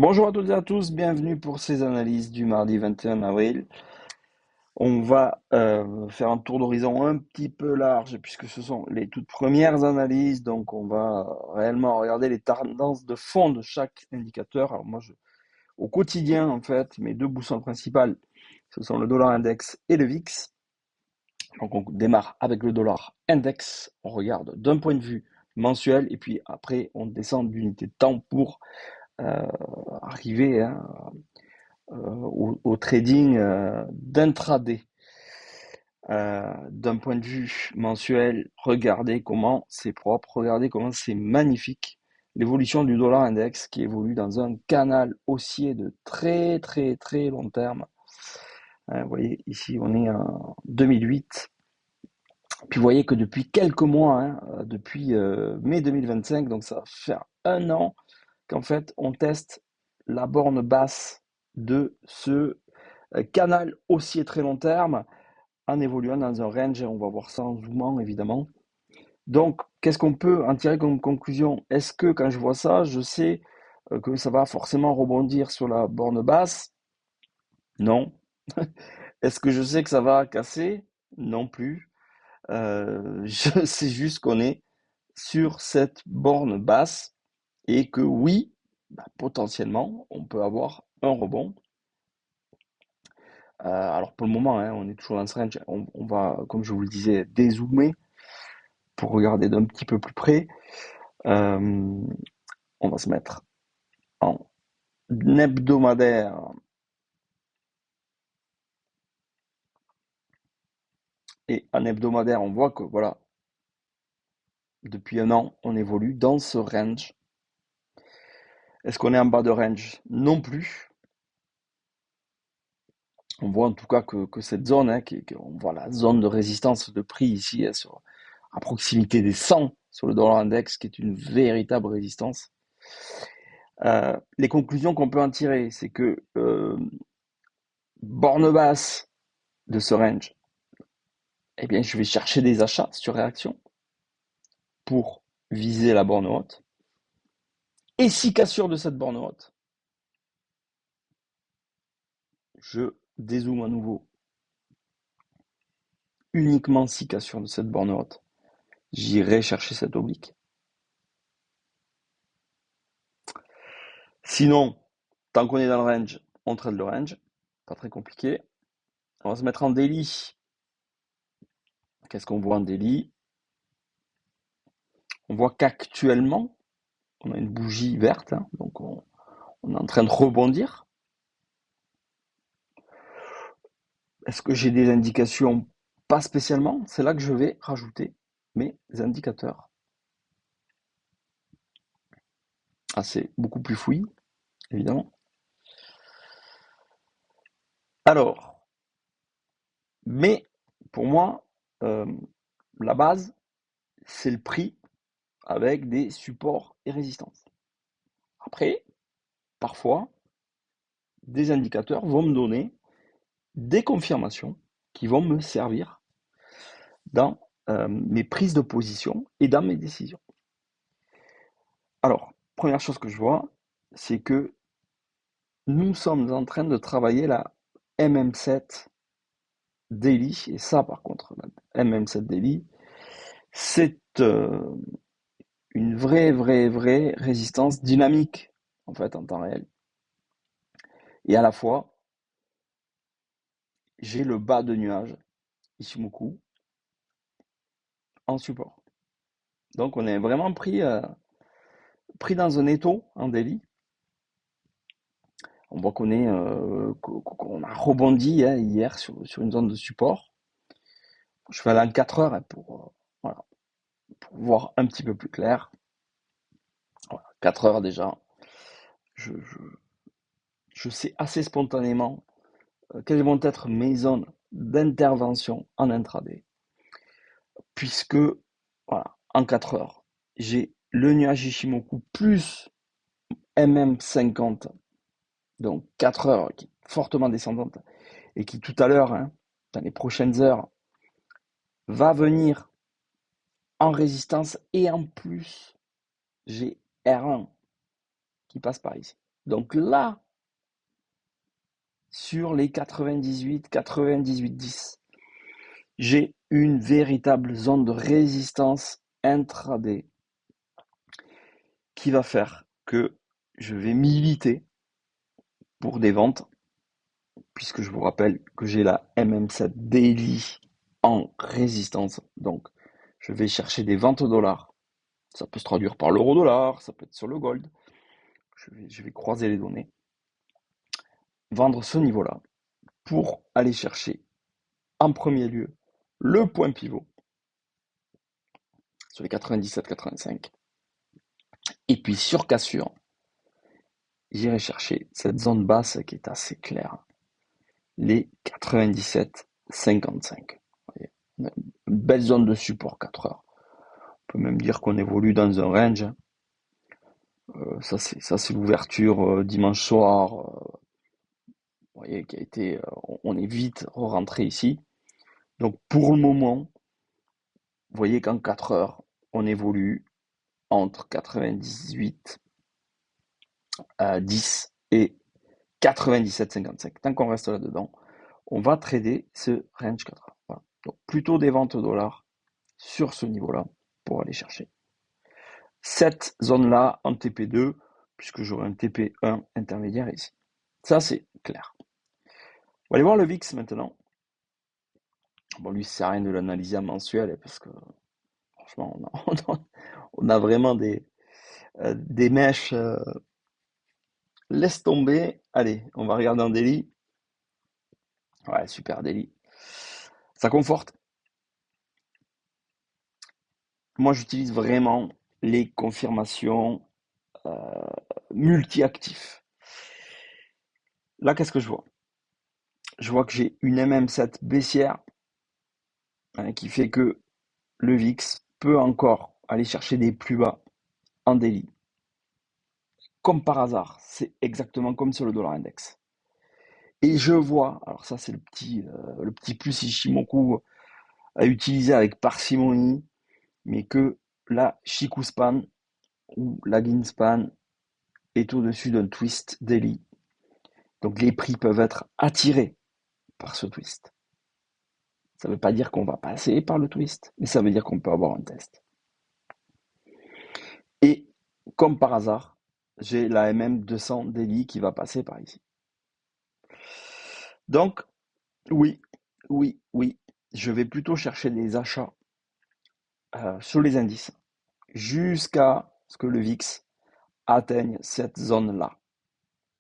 Bonjour à toutes et à tous, bienvenue pour ces analyses du mardi 21 avril. On va faire un tour d'horizon un petit peu large puisque ce sont les toutes premières analyses, donc on va réellement regarder les tendances de fond de chaque indicateur. Alors moi, au quotidien, en fait, mes deux boussoles principales, ce sont le dollar index et le VIX. Donc on démarre avec le dollar index, on regarde d'un point de vue mensuel et puis après on descend d'unité de temps pour euh, arriver, hein, au trading d'intraday. D'un point de vue mensuel, regardez comment c'est propre, regardez comment c'est magnifique. L'évolution du dollar index qui évolue dans un canal haussier de très très très long terme. Vous voyez, ici on est en 2008. Puis vous voyez que depuis quelques mois, hein, depuis mai 2025, donc ça va faire un an qu'en fait on teste la borne basse de ce canal haussier très long terme en évoluant dans un range, et on va voir ça en zoomant évidemment. Donc, qu'est-ce qu'on peut en tirer comme conclusion? Est-ce que quand je vois ça, je sais que ça va forcément rebondir sur la borne basse? Non. Est-ce que je sais que ça va casser? Non plus. Je sais juste qu'on est sur cette borne basse et que oui, potentiellement, on peut avoir un rebond. Alors pour le moment, hein, on est toujours dans ce range. On va, comme je vous le disais, dézoomer pour regarder d'un petit peu plus près. Euh, on va se mettre en hebdomadaire. Et en hebdomadaire, on voit que voilà, depuis un an, on évolue dans ce range. Est-ce qu'on est en bas de range? Non plus. On voit en tout cas que cette zone, hein, on voit la zone de résistance de prix ici, hein, à proximité des 100 sur le dollar index, qui est une véritable résistance. Les conclusions qu'on peut en tirer, c'est que borne basse de ce range, eh bien, je vais chercher des achats sur réaction pour viser la borne haute. Et si cassure de cette borne haute, je dézoome à nouveau. Uniquement si cassure de cette borne haute, j'irai chercher cette oblique. Sinon, tant qu'on est dans le range, on trade le range. Pas très compliqué. On va se mettre en daily. Qu'est-ce qu'on voit en daily? On voit qu'actuellement, on a une bougie verte, hein, donc on est en train de rebondir. Est-ce que j'ai des indications? Pas spécialement. C'est là que je vais rajouter mes indicateurs. Ah, c'est beaucoup plus fouillis, évidemment. Alors, mais pour moi, euh, la base, c'est le prix avec des supports et résistances. Après, parfois, des indicateurs vont me donner des confirmations qui vont me servir dans mes prises de position et dans mes décisions. Alors, première chose que je vois, c'est que nous sommes en train de travailler la MM7 Daily, et ça par contre, la MM7 Daily, c'est une vraie résistance dynamique, en fait, en temps réel. Et à la fois, j'ai le bas de nuage, Ishimoku, en support. Donc on est vraiment pris dans un étau en daily. On voit qu'on a rebondi, hein, hier sur une zone de support. Je vais aller en 4 heures, hein, voilà, pour voir un petit peu plus clair. Voilà, 4 heures déjà. Je, je, je sais assez spontanément quelles vont être mes zones d'intervention en intraday, puisque voilà, en 4 heures, j'ai le nuage Ishimoku plus MM50, donc 4 heures, qui est fortement descendante, et qui tout à l'heure, hein, dans les prochaines heures, va venir en résistance, et en plus, j'ai R1 qui passe par ici. Donc là, sur les 98, 10, j'ai une véritable zone de résistance intraday qui va faire que je vais militer pour des ventes, puisque je vous rappelle que j'ai la MM7 Daily en résistance. Donc, je vais chercher des ventes dollars. Ça peut se traduire par l'euro-dollar, ça peut être sur le gold. Je vais croiser les données. Vendre ce niveau-là pour aller chercher en premier lieu le point pivot sur les 97-85. Et puis sur cassure, j'irai chercher cette zone basse qui est assez claire, les 97-55. Une belle zone de support 4 heures. On peut même dire qu'on évolue dans un range. Ça c'est l'ouverture dimanche soir. Vous voyez, qui a été, on est vite rentré ici. Donc pour le moment, vous voyez qu'en 4 heures, on évolue entre 98 10 et 97,55. Tant qu'on reste là-dedans, on va trader ce range 4 heures. Voilà. Donc plutôt des ventes dollars sur ce niveau-là pour aller chercher cette zone-là en TP2, puisque j'aurai un TP1 intermédiaire ici. Ça, c'est clair. On va aller voir le VIX maintenant. Bon, lui, ça sert à rien de l'analyser en mensuel, parce que franchement, on a vraiment des mèches. Laisse tomber. Allez, on va regarder en daily. Ouais, super daily. Ça conforte. Moi, j'utilise vraiment les confirmations multi-actifs. Là, qu'est-ce que je vois? Je vois que j'ai une MM7 baissière qui fait que le VIX peut encore aller chercher des plus bas en daily. Comme par hasard, c'est exactement comme sur le dollar index. Et je vois, alors ça c'est le petit plus Ishimoku à utiliser avec parcimonie, mais que la Shikuspan ou la Ginspan est au-dessus d'un twist daily. Donc les prix peuvent être attirés par ce twist. Ça ne veut pas dire qu'on va passer par le twist, mais ça veut dire qu'on peut avoir un test. Et comme par hasard, j'ai la MM200 daily qui va passer par ici. Donc, oui, oui, oui, je vais plutôt chercher des achats sur les indices jusqu'à ce que le VIX atteigne cette zone-là.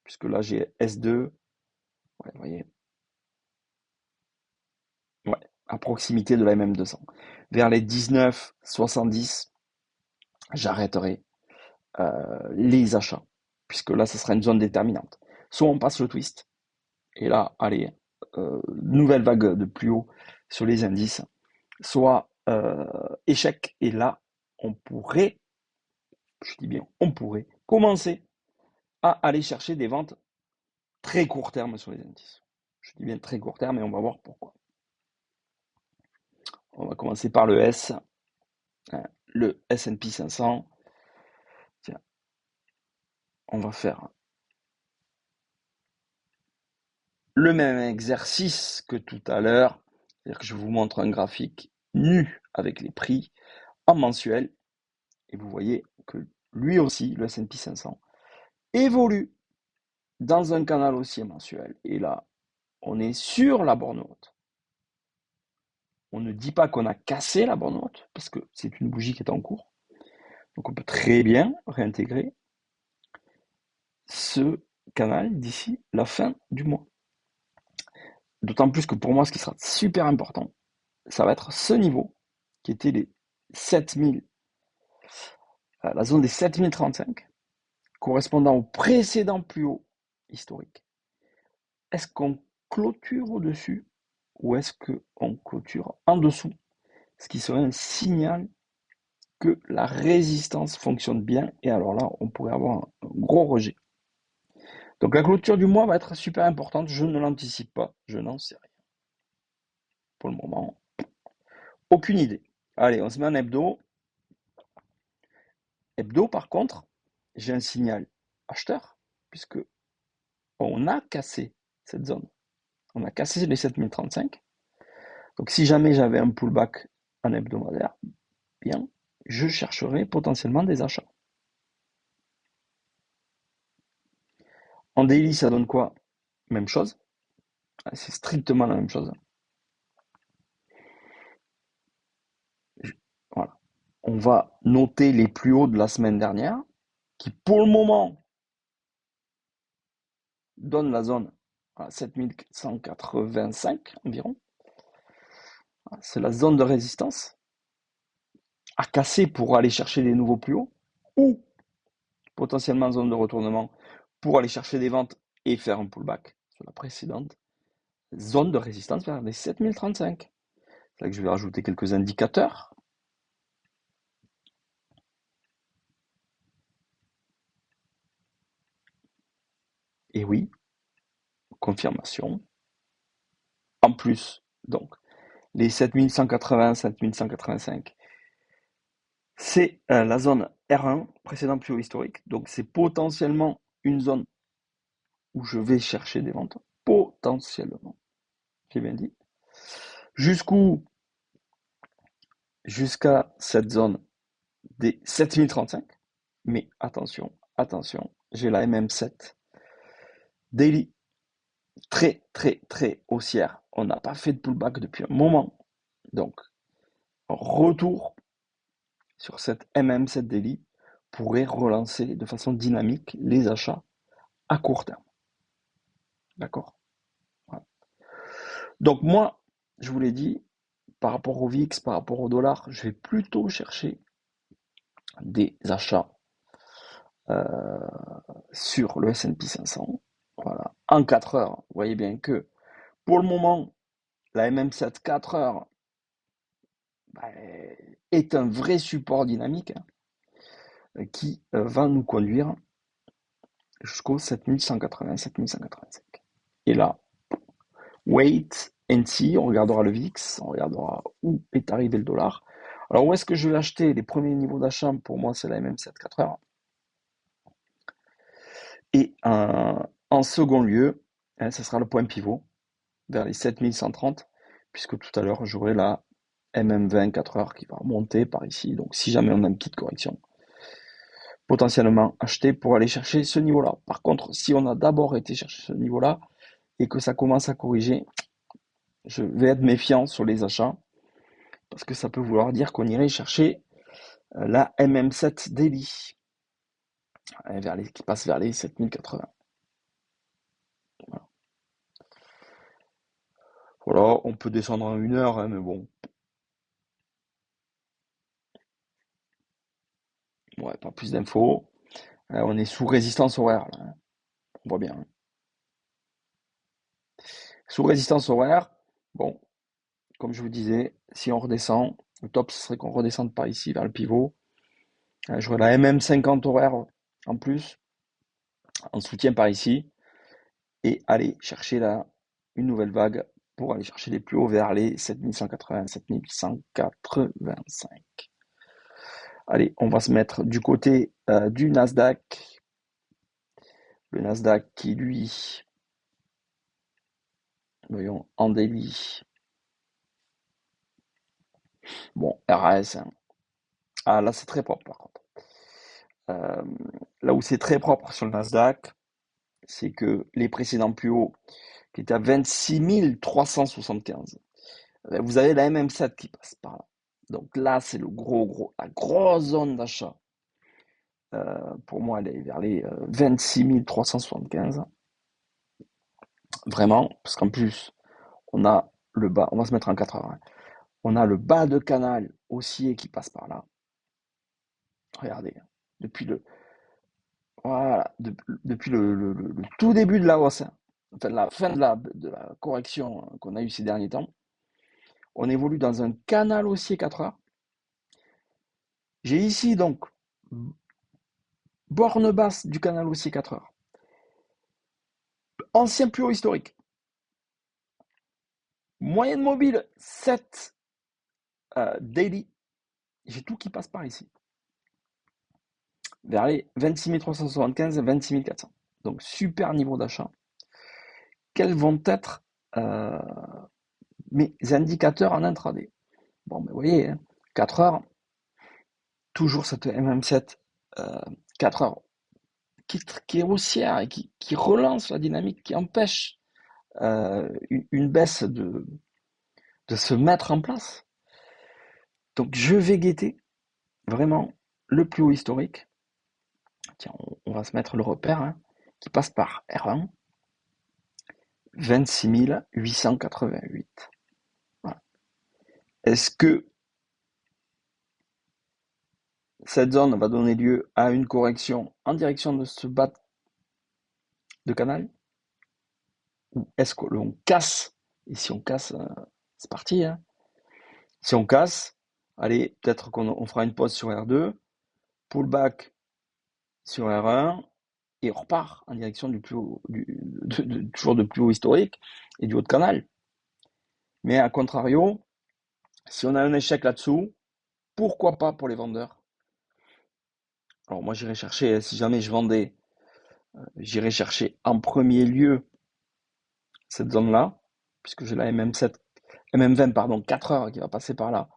Puisque là, j'ai S2, ouais, vous voyez, ouais, à proximité de la MM200. Vers les 19,70, j'arrêterai les achats, puisque là, ce sera une zone déterminante. Soit on passe le twist, et là, allez, nouvelle vague de plus haut sur les indices, soit échec, et là, on pourrait, je dis bien, on pourrait commencer à aller chercher des ventes très court terme sur les indices. Je dis bien très court terme, et on va voir pourquoi. On va commencer par le S, le S&P 500. Tiens, on va faire le même exercice que tout à l'heure, c'est-à-dire que je vous montre un graphique nu avec les prix en mensuel, et vous voyez que lui aussi, le S&P 500, évolue dans un canal haussier mensuel. Et là, on est sur la borne haute. On ne dit pas qu'on a cassé la borne haute, parce que c'est une bougie qui est en cours. Donc on peut très bien réintégrer ce canal d'ici la fin du mois. D'autant plus que pour moi, ce qui sera super important, ça va être ce niveau, qui était les 7000, la zone des 7035, correspondant au précédent plus haut historique. Est-ce qu'on clôture au-dessus ou est-ce qu'on clôture en dessous? Ce qui serait un signal que la résistance fonctionne bien, et alors là, on pourrait avoir un gros rejet. Donc la clôture du mois va être super importante, je ne l'anticipe pas, je n'en sais rien. Pour le moment, aucune idée. Allez, on se met en hebdo. Hebdo, par contre, j'ai un signal acheteur, puisque on a cassé cette zone. On a cassé les 7035. Donc si jamais j'avais un pullback en hebdomadaire, bien, je chercherais potentiellement des achats. En daily, ça donne quoi? Même chose. C'est strictement la même chose. Voilà. On va noter les plus hauts de la semaine dernière, qui pour le moment donnent la zone à 7185 environ. C'est la zone de résistance à casser pour aller chercher des nouveaux plus hauts, ou potentiellement zone de retournement pour aller chercher des ventes et faire un pullback sur la précédente zone de résistance vers les 7035. C'est là que je vais rajouter quelques indicateurs. Et oui, confirmation. En plus, donc, les 7180, 7185, c'est la zone R1, précédent plus haut historique. Donc, c'est potentiellement une zone où je vais chercher des ventes. Potentiellement. J'ai bien dit. Jusqu'où? Jusqu'à cette zone des 7035. Mais attention, attention, j'ai la MM7 daily très très très haussière. On n'a pas fait de pullback depuis un moment. Donc, retour sur cette MM7 daily pourrait relancer de façon dynamique les achats à court terme. D'accord? Voilà. Donc moi, je vous l'ai dit, par rapport au VIX, par rapport au dollar, je vais plutôt chercher des achats sur le S&P 500. Voilà. En 4 heures, vous voyez bien que pour le moment, la MM7 4 heures bah, est un vrai support dynamique qui va nous conduire jusqu'au 7180, 7185. Et là, wait and see, on regardera le VIX, on regardera où est arrivé le dollar. Alors où est-ce que je vais acheter? Les premiers niveaux d'achat, pour moi, c'est la MM7 4 heures. Et en second lieu, ce sera le point pivot vers les 7130, puisque tout à l'heure, j'aurai la MM20 4 heures qui va remonter par ici. Donc si jamais on a une petite correction, potentiellement acheter pour aller chercher ce niveau-là. Par contre, si on a d'abord été chercher ce niveau-là et que ça commence à corriger, je vais être méfiant sur les achats parce que ça peut vouloir dire qu'on irait chercher la MM7 Daily qui passe vers les 7080. Voilà. Voilà, on peut descendre en 1 heure, hein, mais bon, ouais, pas plus d'infos. On est sous résistance horaire, là, hein. On voit bien, hein. Sous résistance horaire, bon, comme je vous disais, si on redescend, le top ce serait qu'on redescende par ici vers le pivot. J'aurai la MM50 horaire en plus, en soutien par ici, et aller chercher là une nouvelle vague pour aller chercher les plus hauts vers les 7180, 7185. Allez, on va se mettre du côté du Nasdaq. Le Nasdaq qui, lui, voyons, en daily. Bon, RS, hein. Ah, là, c'est très propre, par contre. Euh, Là où c'est très propre sur le Nasdaq, c'est que les précédents plus hauts, qui étaient à 26 375, vous avez la MM7 qui passe par là. Donc là, c'est la grosse zone d'achat. Pour moi, elle est vers les 26 375. Vraiment, parce qu'en plus, on a le bas, on va se mettre en 4 heures, hein. On a le bas de canal haussier qui passe par là. Regardez, depuis le, voilà, depuis le tout début de la hausse, hein, enfin la fin de la correction qu'on a eu ces derniers temps, on évolue dans un canal haussier 4 heures. J'ai ici donc borne basse du canal haussier 4 heures. Ancien plus haut historique. Moyenne mobile 7 daily. J'ai tout qui passe par ici. Vers les 26 375 et 26 400. Donc super niveau d'achat. Quels vont être euh, mes indicateurs en intraday? Bon, ben, vous voyez, hein, 4 heures, toujours cette MM7, 4 heures, qui est haussière et qui relance la dynamique, qui empêche une baisse de se mettre en place. Donc je vais guetter vraiment le plus haut historique. Tiens, on va se mettre le repère, hein, qui passe par R1, 26 888. Voilà. Est-ce que cette zone va donner lieu à une correction en direction de ce bas de canal? Ou est-ce que l'on casse? Et si on casse, c'est parti, hein. Si on casse, allez, peut-être qu'on fera une pause sur R2, pullback sur R1, et on repart en direction du plus haut, toujours de plus haut historique et du haut de canal. Mais à contrario, si on a un échec là-dessous, pourquoi pas pour les vendeurs? Alors moi j'irai chercher, si jamais je vendais, j'irai chercher en premier lieu cette zone-là, puisque j'ai la MM20, pardon, 4 heures qui va passer par là,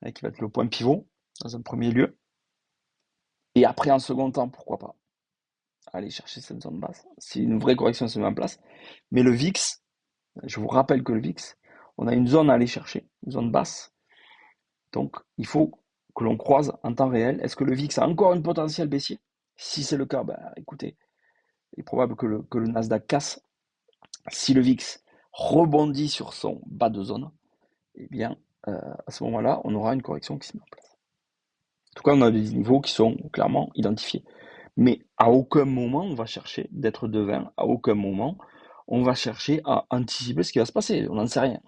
et qui va être le point pivot dans un premier lieu. Et après, en second temps, pourquoi pas aller chercher cette zone basse, si une vraie correction se met en place. Mais le VIX, je vous rappelle que le VIX, on a une zone à aller chercher, une zone basse. Donc, il faut que l'on croise en temps réel. Est-ce que le VIX a encore un potentiel baissier? Si c'est le cas, écoutez, il est probable que le Nasdaq casse. Si le VIX rebondit sur son bas de zone, eh bien, à ce moment-là, on aura une correction qui se met en place. En tout cas, on a des niveaux qui sont clairement identifiés. Mais à aucun moment, on va chercher d'être devin. À aucun moment, on va chercher à anticiper ce qui va se passer. On n'en sait rien.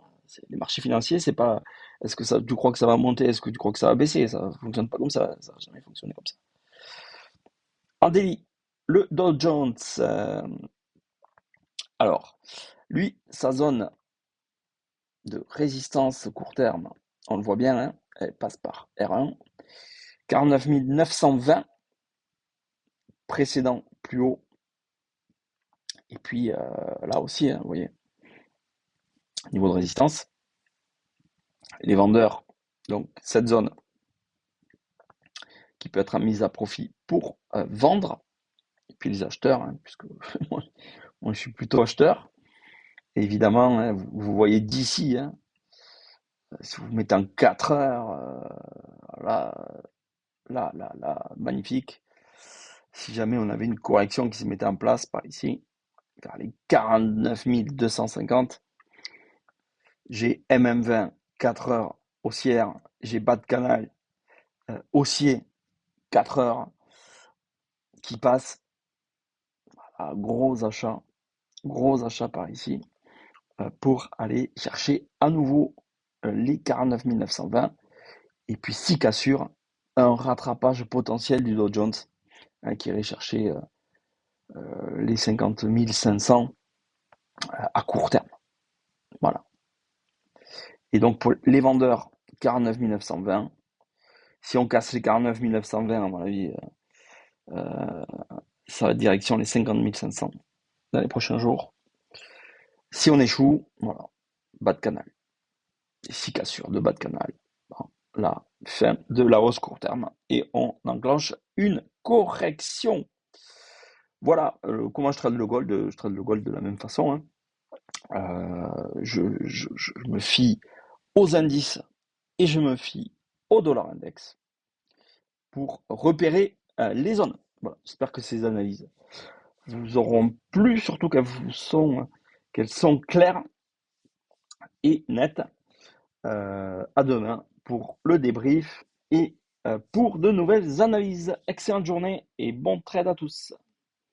Les marchés financiers, c'est pas. Est-ce que tu crois que ça va monter? Est-ce que tu crois que ça va baisser? Ça ne fonctionne pas comme ça. Ça n'a jamais fonctionné comme ça. En daily, le Dow Jones. Alors, lui, sa zone de résistance court terme, on le voit bien, hein, elle passe par R1, 49 920, précédent plus haut. Et puis là aussi, hein, vous voyez, niveau de résistance, les vendeurs, donc cette zone qui peut être mise à profit pour vendre, et puis les acheteurs, hein, puisque moi, je suis plutôt acheteur, et évidemment, hein, vous voyez d'ici, hein, si vous mettez en 4 heures, là, magnifique. Si jamais on avait une correction qui se mettait en place par ici, vers les 49 250, j'ai MM20, 4 heures haussière, j'ai bas de canal haussier, 4 heures qui passe à gros achat par ici pour aller chercher à nouveau les 49 920 et puis si cassure, un rattrapage potentiel du Dow Jones qui irait chercher les 50 500 à court terme. Voilà. Et donc pour les vendeurs, 49 920. Si on casse les 49 920, à mon avis, ça va direction les 50 500 dans les prochains jours. Si on échoue, voilà, bas de canal. Et si cassure de bas de canal, bon, la fin de la hausse court terme et on enclenche une correction. Voilà comment je trade le gold. Je trade le gold de la même façon, hein. Je me fie aux indices et je me fie au dollar index pour repérer les zones. Voilà, j'espère que ces analyses vous auront plu, surtout qu'elles sont claires et nettes. À demain pour le débrief et pour de nouvelles analyses. Excellente journée et bon trade à tous.